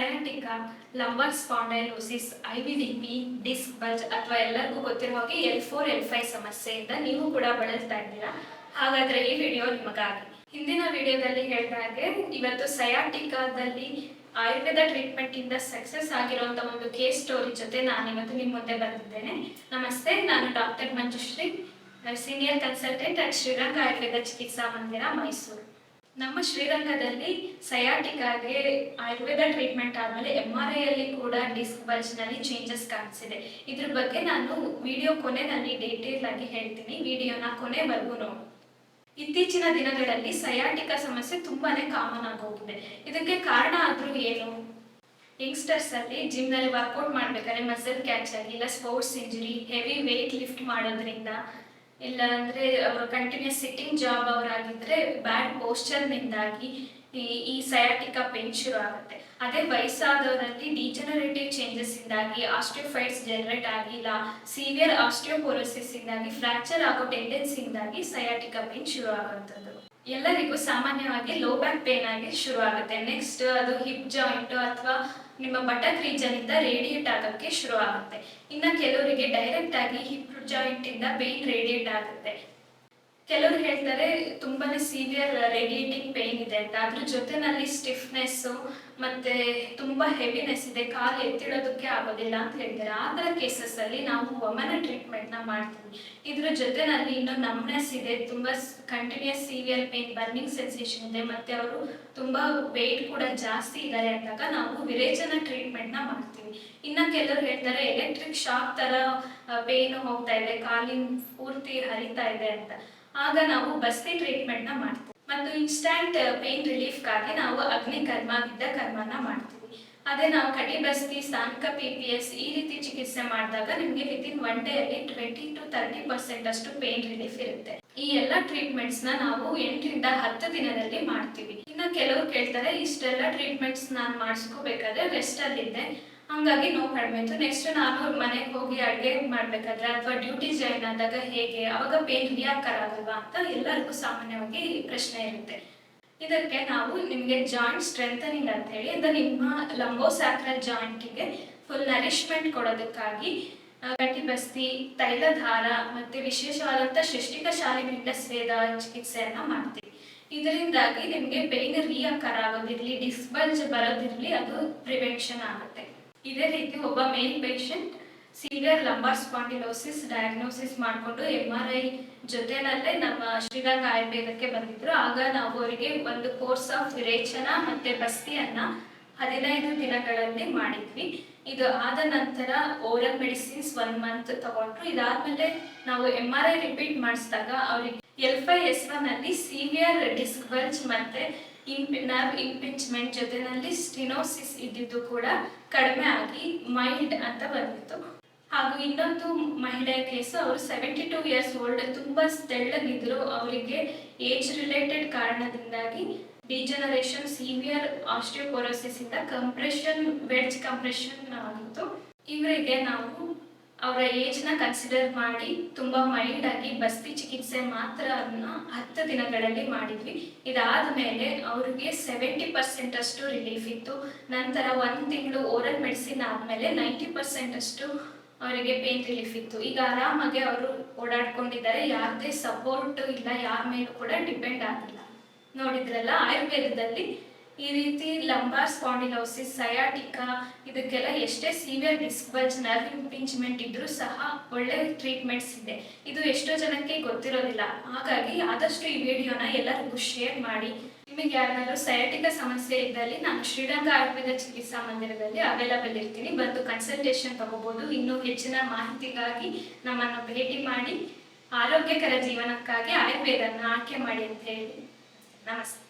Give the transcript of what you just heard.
Sciatica, lumbar spondylosis, IVDP, disc bulge ಅಥವಾ ಎಲ್ಲರಿಗೂ ಗೊತ್ತಿರೋ ಹಾಗೆ L4, L5 ಸಮಸ್ಯೆಯಿಂದ ನೀವು ಕೂಡ ಬಳಲ್ತಾ ಇದ್ದೀರಾ. ಹಾಗಾದ್ರೆ ಈ ವಿಡಿಯೋ ನಿಮಗಾಗಿ. ಹಿಂದಿನ ವಿಡಿಯೋದಲ್ಲಿ ಹೇಳಿದ ಹಾಗೆ ಇವತ್ತು ಸಯಾಟಿಕಾದಲ್ಲಿ ಆಯುರ್ವೇದ ಟ್ರೀಟ್ಮೆಂಟ್ ಇಂದ ಸಕ್ಸಸ್ ಆಗಿರುವಂತ ಒಂದು ಕೇಸ್ ಸ್ಟೋರಿ ಜೊತೆ ನಾನಿವತ್ತು ನಿಮ್ಮ ಮುಂದೆ ಬಂದಿದ್ದೇನೆ. ನಮಸ್ತೆ, ನಾನು doctor Manjushree, senior consultant at Sriranga Ayurveda Chikitsa Mandira, Mysuru. ನಮ್ಮ ಶ್ರೀರಂಗದಲ್ಲಿ ಸಯಾಟಿಕಾಗೆ ಆಯುರ್ವೇದ ಟ್ರೀಟ್ಮೆಂಟ್ ಆದಮೇಲೆ MRI ಅಲ್ಲಿ ಕೂಡ ಡಿಸ್ಕ್ ಬಲ್ಜ್ ನಲ್ಲಿ ಚೇಂಜಸ್ ಕಾಣಿಸಿದೆ. ಇದ್ರ ಬಗ್ಗೆ ನಾನು ವಿಡಿಯೋ ಕೊನೆಯಲ್ಲಿ ಡೀಟೇಲ್ ಆಗಿ ಹೇಳ್ತೀನಿ. ವಿಡಿಯೋನ ಕೊನೆವರೆಗೂ ನೋಡಿ. ಇತ್ತೀಚಿನ ದಿನಗಳಲ್ಲಿ ಸಯಾಟಿಕಾ ಸಮಸ್ಯೆ ತುಂಬಾನೇ ಕಾಮನ್ ಆಗೋಗಿದೆ. ಇದಕ್ಕೆ ಕಾರಣ ಆದ್ರೂ ಏನು? ಯಂಗ್ಸ್ಟರ್ಸ್ ಅಲ್ಲಿ ಜಿಮ್ ನಲ್ಲಿ ವರ್ಕೌಟ್ ಮಾಡ್ಬೇಕಾದ್ರೆ ಮಸಲ್ ಕ್ಯಾಚ್ ಆಗಿ, ಇಲ್ಲ sports injury, heavy wait lift ಮಾಡೋದ್ರಿಂದ, ಇಲ್ಲ ಅಂದ್ರೆ ಅವರು ಕಂಟಿನ್ಯೂಸ್ ಸಿಟ್ಟಿಂಗ್ ಜಾಬ್ ಅವರಾಗಿದ್ರೆ ಬ್ಯಾಡ್ ಪೋಸ್ಚರ್ನಿಂದಾಗಿ ಈ ಸಯಾಟಿಕಾ ಪೇನ್ ಶುರು ಆಗುತ್ತೆ. ಅದೇ ವಯಸ್ಸಾದವರಲ್ಲಿ ಡಿಜನರೇಟಿವ್ ಚೇಂಜಸ್ ಇಂದಾಗಿ ಆಸ್ಟಿಯೋಫೈಟ್ಸ್ ಜನರೇಟ್ ಆಗಿಲ್ಲ, ಸಿವಿಯರ್ ಆಸ್ಟಿಯೋಪೊರೋಸಿಸ್ ಇಂದಾಗಿ ಫ್ರಾಕ್ಚರ್ ಆಗೋ ಟೆಂಡೆನ್ಸಿ ಇಂದಾಗಿ ಸಯಾಟಿಕಾ ಪೇನ್ ಶುರು ಆಗುವಂಥದ್ದು. ಎಲ್ಲರಿಗೂ ಸಾಮಾನ್ಯವಾಗಿ ಲೋ ಬ್ಯಾಕ್ ಪೇನ್ ಆಗಿ ಶುರು ಆಗುತ್ತೆ. ನೆಕ್ಸ್ಟ್ ಅದು ಹಿಪ್ ಜಾಯಿಂಟ್ ಅಥವಾ ನಿಮ್ಮ ಬಟಕ್ ರೀಜನ್ ಇಂದ ರೇಡಿಯೇಟ್ ಆಗೋಕ್ಕೆ ಶುರು ಆಗುತ್ತೆ. ಇನ್ನು ಕೆಲವರಿಗೆ ಡೈರೆಕ್ಟ್ ಆಗಿ ಹಿಪ್ ಜಾಯಿಂಟ್ ಇಂದ ಪೇನ್ ರೇಡಿಯೇಟ್ ಆಗುತ್ತೆ. ಕೆಲವರು ಹೇಳ್ತಾರೆ ತುಂಬಾನೇ ಸಿವಿಯರ್ ರೇಡಿಯೇಟಿಂಗ್ ಪೇನ್ ಇದೆ ಅಂತ. ಅದ್ರ ಜೊತೆನಲ್ಲಿ ಸ್ಟಿಫ್ನೆಸ್ ಮತ್ತೆ ತುಂಬಾ ಹೆವಿನೆಸ್ ಇದೆ, ಕಾಲು ಎತ್ತಿಡೋದಕ್ಕೆ ಆಗೋದಿಲ್ಲ ಅಂತ ಹೇಳ್ತಾರೆ. ಆ ಥರ ಕೇಸಸ್ ಅಲ್ಲಿ ನಾವು ವಮನ ಟ್ರೀಟ್ಮೆಂಟ್ ನ ಮಾಡ್ತೀವಿ. ಇದ್ರ ಜೊತೆನಲ್ಲಿ ಇನ್ನು ನಮ್ನೆಸ್ ಇದೆ, ತುಂಬಾ continuous severe pain, burning sensation ಇದೆ, ಮತ್ತೆ ಅವರು ತುಂಬಾ ವೇಟ್ ಕೂಡ ಜಾಸ್ತಿ ಇದ್ದಾರೆ ಅಂದಾಗ ನಾವು ವಿರೇಚನ ಟ್ರೀಟ್ಮೆಂಟ್ ನ ಮಾಡ್ತೀವಿ. ಇನ್ನ ಕೆಲವರು ಹೇಳ್ತಾರೆ ಎಲೆಕ್ಟ್ರಿಕ್ ಶಾಕ್ ತರ ಪೇನ್ ಹೋಗ್ತಾ ಇದೆ, ಕಾಲಿನ ಪೂರ್ತಿ ಹರಿತಾ ಇದೆ ಅಂತ. ಆಗ ನಾವು ಬಸ್ತಿ ಟ್ರೀಟ್ಮೆಂಟ್ ನ ಮಾಡ್ತೀವಿ. ಮತ್ತು ಇನ್ಸ್ಟಂಟ್ ಪೇನ್ ರಿಲೀಫ್ಗಾಗಿ ನಾವು ಅಗ್ನಿಕರ್ಮ, ಗಿಡ್ಡ ಕರ್ಮನ ಮಾಡ್ತೀವಿ. ಅದೇ ನಾವು ಕಟಿ ಬಸ್ತಿ, ಸ್ಥಾನಿಕ PPS ಈ ರೀತಿ ಚಿಕಿತ್ಸೆ ಮಾಡಿದಾಗ ನಿಮಗೆ ವಿತಿನ್ 1 ಡೇ ಅಲ್ಲಿ 20 to 30% ಅಷ್ಟು ಪೇನ್ ರಿಲೀಫ್ ಇರುತ್ತೆ. ಈ ಎಲ್ಲ ಟ್ರೀಟ್ಮೆಂಟ್ಸ್ ನ ನಾವು 8 ರಿಂದ 10 ದಿನದಲ್ಲಿ ಮಾಡ್ತೀವಿ. ಇನ್ನು ಕೆಲವರು ಕೇಳ್ತಾರೆ ಇಷ್ಟೆಲ್ಲ ಟ್ರೀಟ್ಮೆಂಟ್ಸ್ ನಾನು ಮಾಡಿಸ್ಕೋಬೇಕಾದ್ರೆ ರೆಸ್ಟ್ ಅಲ್ಲಿದ್ದೆ, ಹಂಗಾಗಿ ನೋವು ಕಡಿಮೆ ಇತ್ತು, ನೆಕ್ಸ್ಟ್ ನಾನು ಮನೆಗೆ ಹೋಗಿ ಅಡುಗೆ ಮಾಡ್ಬೇಕಾದ್ರೆ ಅಥವಾ ಡ್ಯೂಟಿ ಜಾಯಿನ್ ಆದಾಗ ಹೇಗೆ, ಅವಾಗ ಪೇನ್ ರಿಯಾಕರ್ ಆಗಲ್ವಾ ಅಂತ ಎಲ್ಲರಿಗೂ ಸಾಮಾನ್ಯವಾಗಿ ಪ್ರಶ್ನೆ ಇರುತ್ತೆ. ಇದಕ್ಕೆ ನಾವು ನಿಮಗೆ ಜಾಯಿಂಟ್ ಸ್ಟ್ರೆಂಥನಿಂಗ್ ಅಂತ ಹೇಳಿ, ಅಂದ್ರೆ ನಿಮ್ಮ ಲಂಬೋಸ್ಯಾಕ್ರಲ್ ಜಾಯಿಂಟಿಗೆ ಫುಲ್ ನರಿಶ್ಮೆಂಟ್ ಕೊಡೋದಕ್ಕಾಗಿ ಕಟಿಬಸ್ತಿ, ತೈಲಧಾರ ಮತ್ತೆ ವಿಶೇಷವಾದಂಥ ಷಷ್ಟಿಕ ಶಾಲಿನಿಂದ ಸ್ವೇದ ಚಿಕಿತ್ಸೆಯನ್ನ ಮಾಡ್ತೀವಿ. ಇದರಿಂದಾಗಿ ನಿಮಗೆ ಪೇನ್ ರಿಯಾಕರ್ ಆಗೋದಿರಲಿ, ಡಿಸ್ಕ್ ಬಲ್ಜ್ ಬರೋದಿರಲಿ, ಅದು ಪ್ರಿವೆನ್ಷನ್ ಆಗುತ್ತೆ. ಇದೇ ರೀತಿ ಒಬ್ಬ male patient severe lumbar spondylosis diagnosis ಮಾಡಿಕೊಂಡು MRI ಜೊತೆನಲ್ಲೇ ನಮ್ಮ ಶ್ರೀರಂಗ ಆಯುರ್ವೇದಕ್ಕೆ ಬಂದಿದ್ರು. ಆಗ ನಾವು ಅವರಿಗೆ ಒಂದು ಕೋರ್ಸ್ ಆಫ್ ವಿರೇಚನ ಮತ್ತೆ ಬಸ್ತಿಯನ್ನ 15 ದಿನಗಳಲ್ಲಿ ಮಾಡಿದ್ವಿ. ಇದು ಆದ ನಂತರ ಓರಲ್ ಮೆಡಿಸಿನ್ಸ್ 1 ಮಂತ್ ತಗೊಂಡ್ರು. ಇದಾದ್ಮೇಲೆ ನಾವು MRI ರಿಪೀಟ್ ಮಾಡಿಸಿದಾಗ ಅವ್ರಿಗೆ L5, S1 ಅಲ್ಲಿ ಸಿವಿಯರ್ ಡಿಸ್ಕ್ ಬಲ್ಜ್ ಮತ್ತೆ ನರ್ವ್ ಇಂಪಿಂಚ್ಮೆಂಟ್ ಜೊತೆನಲ್ಲಿ ಸ್ಟಿನೋಸಿಸ್ ಇದ್ದಿದ್ದು ಕೂಡ ಕಡಿಮೆ ಆಗಿ ಮೈಲ್ಡ್ ಅಂತ ಬಂದಿತ್ತು. ಹಾಗೂ ಇನ್ನೊಂದು ಮಹಿಳೆಯ ಕೇಸು, ಅವರು 72 ಇಯರ್ಸ್ ಓಲ್ಡ್, ತುಂಬಾ ತೆಳ್ಳಗಿದ್ರು. ಅವರಿಗೆ ಏಜ್ ರಿಲೇಟೆಡ್ ಕಾರಣದಿಂದಾಗಿ ಡಿಜನರೇಷನ್, ಸಿವಿಯರ್ ಆಸ್ಟಿಯೋಪೊರೋಸಿಸ್ ಇಂದ ಕಂಪ್ರೆಷನ್, ವೆಡ್ಜ್ ಕಂಪ್ರೆಷನ್ ಆಗಿತ್ತು. ಇವರಿಗೆ ನಾವು ಅವರ ಏಜ್ ನ ಕನ್ಸಿಡರ್ ಮಾಡಿ ತುಂಬಾ ಮೈಲ್ಡ್ ಆಗಿ ಬಸ್ತಿ ಚಿಕಿತ್ಸೆ ಮಾತ್ರ 10 ದಿನಗಳಲ್ಲಿ ಮಾಡಿದ್ವಿ. ಇದಾದ ಮೇಲೆ ಅವರಿಗೆ 70% ಅಷ್ಟು ರಿಲೀಫ್ ಇತ್ತು. ನಂತರ 1 ತಿಂಗಳು ಓರಲ್ ಮೆಡಿಸಿನ್ ಆದ್ಮೇಲೆ 90% ಅಷ್ಟು ಅವರಿಗೆ ಪೇನ್ ರಿಲೀಫ್ ಇತ್ತು. ಈಗ ಆರಾಮಾಗಿ ಅವರು ಓಡಾಡ್ಕೊಂಡಿದ್ದಾರೆ, ಯಾರದೇ ಸಪೋರ್ಟ್ ಇಲ್ಲ, ಯಾರ ಮೇಲೂ ಕೂಡ ಡಿಪೆಂಡ್ ಆಗಿಲ್ಲ. ನೋಡಿದ್ರಲ್ಲ, ಆಯುರ್ವೇದದಲ್ಲಿ ಈ ರೀತಿ ಲಂಬಾರ್ ಸ್ಪಾಂಡಿಲೋಸಿಸ್, ಸಯಾಟಿಕಾ ಇದಕ್ಕೆಲ್ಲ ಎಷ್ಟೇ ಸಿವಿಯರ್ ಡಿಸ್ಕ್ ಬಲ್ಜ್, ನರ್ವ್ ಇಂಪಿಂಚ್ಮೆಂಟ್ ಇದ್ರೂ ಸಹ ಒಳ್ಳೆ ಟ್ರೀಟ್ಮೆಂಟ್ಸ್ ಇದೆ. ಇದು ಎಷ್ಟೋ ಜನಕ್ಕೆ ಗೊತ್ತಿರೋದಿಲ್ಲ. ಹಾಗಾಗಿ ಆದಷ್ಟು ಈ ವಿಡಿಯೋನ ಎಲ್ಲರಿಗೂ ಶೇರ್ ಮಾಡಿ. ನಿಮಗೆ ಯಾರಾದರೂ ಸಯಾಟಿಕಾ ಸಮಸ್ಯೆ ಇದ್ದಲ್ಲಿ ನಾನು ಶ್ರೀರಂಗ ಆಯುರ್ವೇದ ಚಿಕಿತ್ಸಾ ಮಂದಿರದಲ್ಲಿ ಅವೈಲಬಲ್ ಇರ್ತೀನಿ, ಬಂದು ಕನ್ಸಲ್ಟೇಷನ್ ತಗೋಬಹುದು. ಇನ್ನೂ ಹೆಚ್ಚಿನ ಮಾಹಿತಿಗಾಗಿ ನಮ್ಮನ್ನು ಭೇಟಿ ಮಾಡಿ. ಆರೋಗ್ಯಕರ ಜೀವನಕ್ಕಾಗಿ ಆಯುರ್ವೇದನ ಆಯ್ಕೆ ಮಾಡಿ ಅಂತ ಹೇಳಿ ನಮಸ್ತೆ.